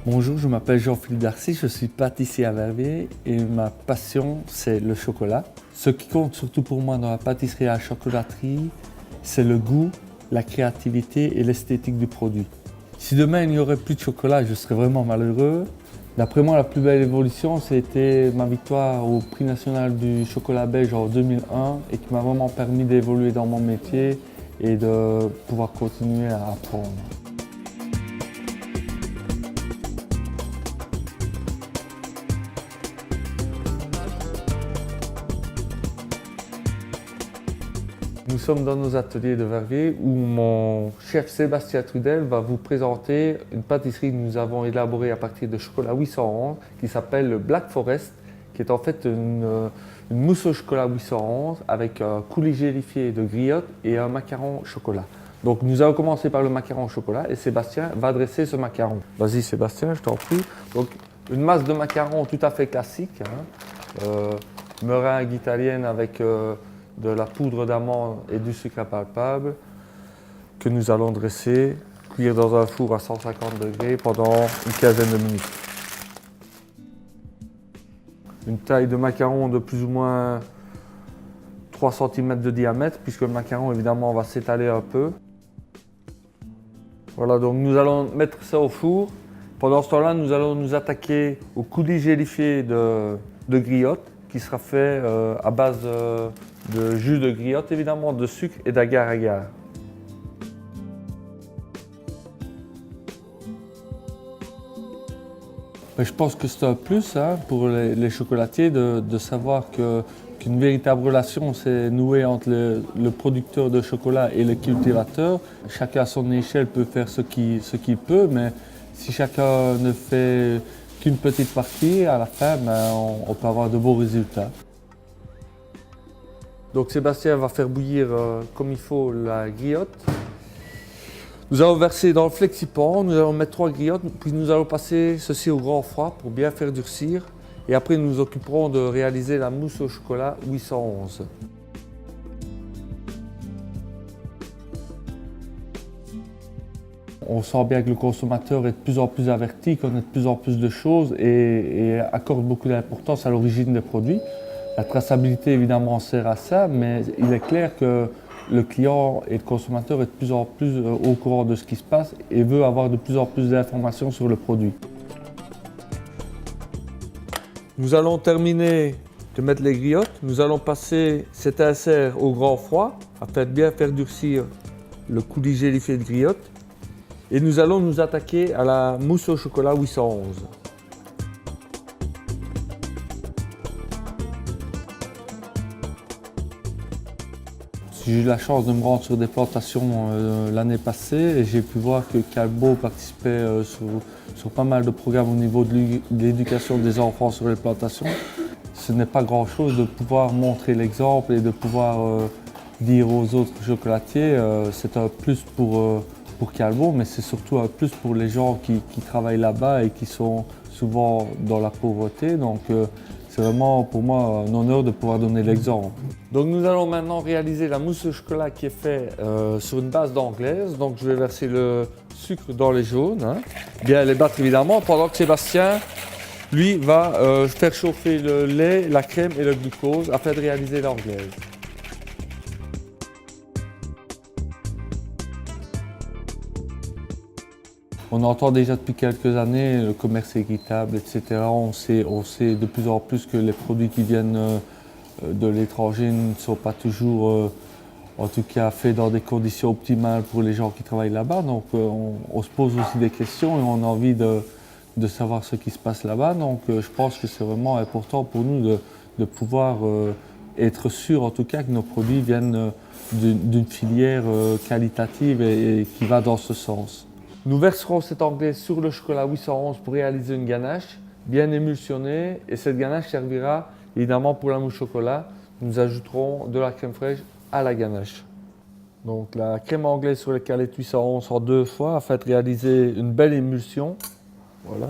Bonjour, je m'appelle Jean-Philippe Darcy, je suis pâtissier à Verviers et ma passion c'est le chocolat. Ce qui compte surtout pour moi dans la pâtisserie et la chocolaterie, c'est le goût, la créativité et l'esthétique du produit. Si demain il n'y aurait plus de chocolat, je serais vraiment malheureux. D'après moi, la plus belle évolution, c'était ma victoire au prix national du chocolat belge en 2001 et qui m'a vraiment permis d'évoluer dans mon métier et de pouvoir continuer à apprendre. Nous sommes dans nos ateliers de Verviers où mon chef Sébastien Trudel va vous présenter une pâtisserie que nous avons élaborée à partir de chocolat 811 qui s'appelle le Black Forest, qui est en fait une mousse au chocolat 811 avec un coulis gélifié de griotte et un macaron au chocolat. Donc nous allons commencer par le macaron au chocolat et Sébastien va dresser ce macaron. Vas-y Sébastien, je t'en prie. Donc une masse de macaron tout à fait classique, meringue italienne avec de la poudre d'amande et du sucre impalpable que nous allons dresser, cuire dans un four à 150 degrés pendant une quinzaine de minutes. Une taille de macaron de plus ou moins 3 cm de diamètre puisque le macaron évidemment va s'étaler un peu. Voilà, donc nous allons mettre ça au four. Pendant ce temps-là, nous allons nous attaquer au coulis gélifié de griotte qui sera fait à base de jus de griotte, évidemment, de sucre et d'agar-agar. Je pense que c'est un plus pour les chocolatiers de savoir qu'une véritable relation s'est nouée entre le producteur de chocolat et le cultivateur. Chacun à son échelle peut faire ce qu'il peut, mais si chacun ne fait qu'une petite partie, à la fin, on peut avoir de beaux résultats. Donc Sébastien va faire bouillir comme il faut la griotte. Nous allons verser dans le flexipan, nous allons mettre 3 griottes, puis nous allons passer ceci au grand froid pour bien faire durcir. Et après nous nous occuperons de réaliser la mousse au chocolat 811. On sent bien que le consommateur est de plus en plus averti, connaît de plus en plus de choses et accorde beaucoup d'importance à l'origine des produits. La traçabilité évidemment sert à ça, mais il est clair que le client et le consommateur est de plus en plus au courant de ce qui se passe et veut avoir de plus en plus d'informations sur le produit. Nous allons terminer de mettre les griottes. Nous allons passer cet insert au grand froid afin de bien faire durcir le coulis gélifié de griotte. Et nous allons nous attaquer à la mousse au chocolat 811. J'ai eu la chance de me rendre sur des plantations l'année passée et j'ai pu voir que Calbo participait sur pas mal de programmes au niveau de l'éducation des enfants sur les plantations. Ce n'est pas grand-chose de pouvoir montrer l'exemple et de pouvoir dire aux autres chocolatiers, c'est un plus pour Calbo, mais c'est surtout un plus pour les gens qui travaillent là-bas et qui sont souvent dans la pauvreté. Donc c'est vraiment pour moi un honneur de pouvoir donner l'exemple. Donc nous allons maintenant réaliser la mousse au chocolat qui est faite sur une base d'anglaise. Donc je vais verser le sucre dans les jaunes, bien les battre évidemment, pendant que Sébastien, lui, va faire chauffer le lait, la crème et le glucose afin de réaliser l'anglaise. On entend déjà depuis quelques années le commerce équitable, etc. On sait de plus en plus que les produits qui viennent de l'étranger ne sont pas toujours, en tout cas, faits dans des conditions optimales pour les gens qui travaillent là-bas. Donc on se pose aussi des questions et on a envie de savoir ce qui se passe là-bas. Donc je pense que c'est vraiment important pour nous de pouvoir être sûr, en tout cas, que nos produits viennent d'une filière qualitative et qui va dans ce sens. Nous verserons cette anglaise sur le chocolat 811 pour réaliser une ganache bien émulsionnée et cette ganache servira évidemment pour la mousse au chocolat. Nous ajouterons de la crème fraîche à la ganache. Donc la crème anglaise sur les galettes 811 en 2 fois afin de réaliser une belle émulsion. Voilà.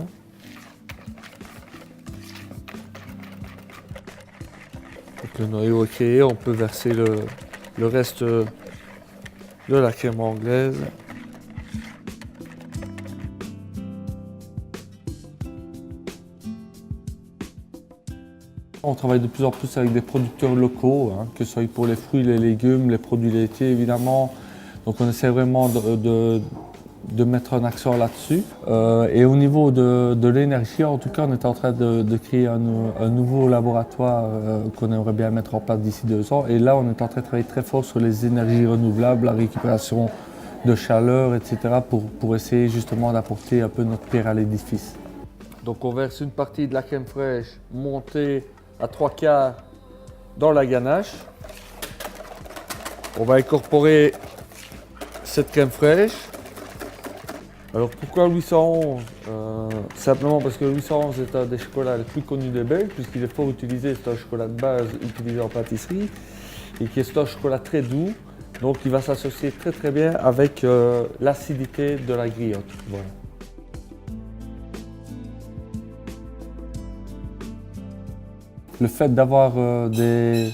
Donc le noyau est créé, on peut verser le reste de la crème anglaise. On travaille de plus en plus avec des producteurs locaux, hein, que ce soit pour les fruits, les légumes, les produits laitiers évidemment. Donc on essaie vraiment de mettre un accent là-dessus. Et au niveau de l'énergie, en tout cas, on est en train de créer un nouveau laboratoire qu'on aimerait bien mettre en place d'ici 2 ans. Et là, on est en train de travailler très fort sur les énergies renouvelables, la récupération de chaleur, etc. pour essayer justement d'apporter un peu notre pierre à l'édifice. Donc on verse une partie de la crème fraîche montée à 3/4 dans la ganache. On va incorporer cette crème fraîche. Alors pourquoi Louis 111 simplement parce que Louis 111 est un des chocolats les plus connus des Belges, puisqu'il est fort utilisé, c'est un chocolat de base utilisé en pâtisserie, et qui est un chocolat très doux, donc il va s'associer très très bien avec l'acidité de la griotte. Voilà. Le fait d'avoir des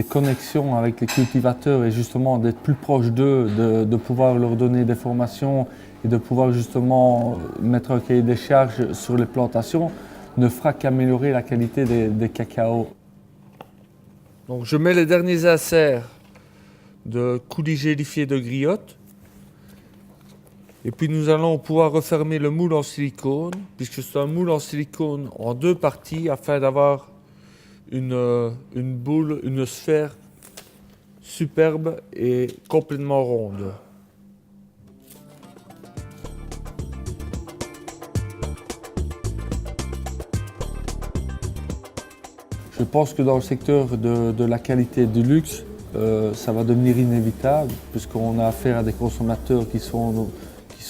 connexions avec les cultivateurs et justement d'être plus proche d'eux, de pouvoir leur donner des formations et de pouvoir justement mettre un cahier des charges sur les plantations ne fera qu'améliorer la qualité des cacao. Donc je mets les derniers inserts de coulis gélifié de griotte. Et puis nous allons pouvoir refermer le moule en silicone, puisque c'est un moule en silicone en 2 parties afin d'avoir une boule, une sphère superbe et complètement ronde. Je pense que dans le secteur de la qualité du luxe, ça va devenir inévitable, puisqu'on a affaire à des consommateurs qui sont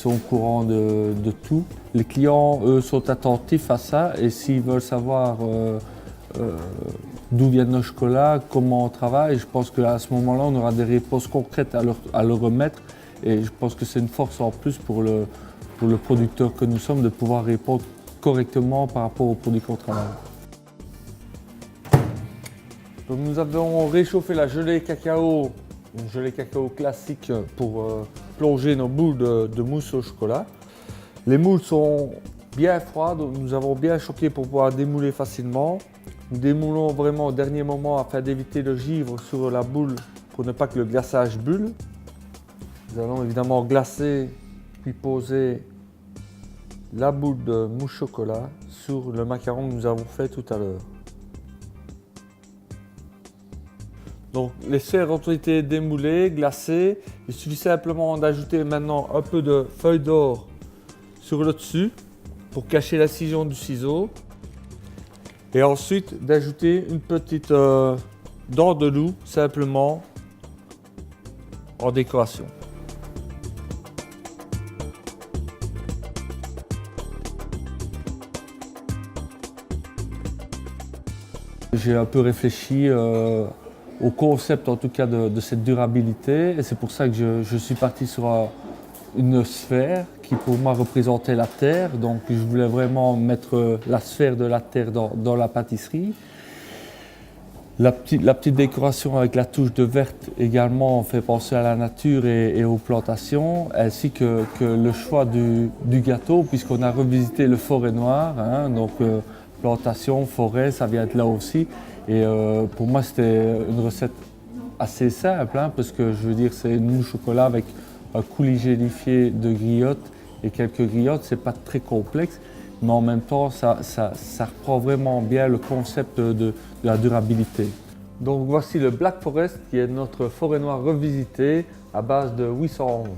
au courant de tout. Les clients, eux, sont attentifs à ça, et s'ils veulent savoir d'où viennent nos chocolats, comment on travaille, je pense qu'à ce moment-là, on aura des réponses concrètes à leur remettre, et je pense que c'est une force en plus pour le producteur que nous sommes de pouvoir répondre correctement par rapport aux produits qu'on travaille. Donc nous avons réchauffé la gelée cacao, une gelée cacao classique pour plonger nos boules de mousse au chocolat. Les moules sont bien froides, donc nous avons bien choqué pour pouvoir démouler facilement. Nous démoulons vraiment au dernier moment afin d'éviter le givre sur la boule pour ne pas que le glaçage bulle. Nous allons évidemment glacer puis poser la boule de mousse chocolat sur le macaron que nous avons fait tout à l'heure. Donc les sphères ont été démoulées, glacées. Il suffit simplement d'ajouter maintenant un peu de feuille d'or sur le dessus pour cacher l'incision du ciseau. Et ensuite d'ajouter une petite dent de loup simplement en décoration. J'ai un peu réfléchi au concept en tout cas de cette durabilité, et c'est pour ça que je suis parti sur une sphère qui pour moi représentait la terre, donc je voulais vraiment mettre la sphère de la terre dans la pâtisserie. La petite décoration avec la touche de verte également fait penser à la nature et aux plantations, ainsi que le choix du gâteau, puisqu'on a revisité le forêt noir, hein, donc plantation, forêt, ça vient de là aussi. Et pour moi, c'était une recette assez simple, hein, parce que je veux dire, c'est une mousse au chocolat avec un coulis gélifié de griottes et quelques griottes. C'est pas très complexe, mais en même temps, ça reprend vraiment bien le concept de la durabilité. Donc voici le Black Forest, qui est notre forêt noire revisitée à base de 811.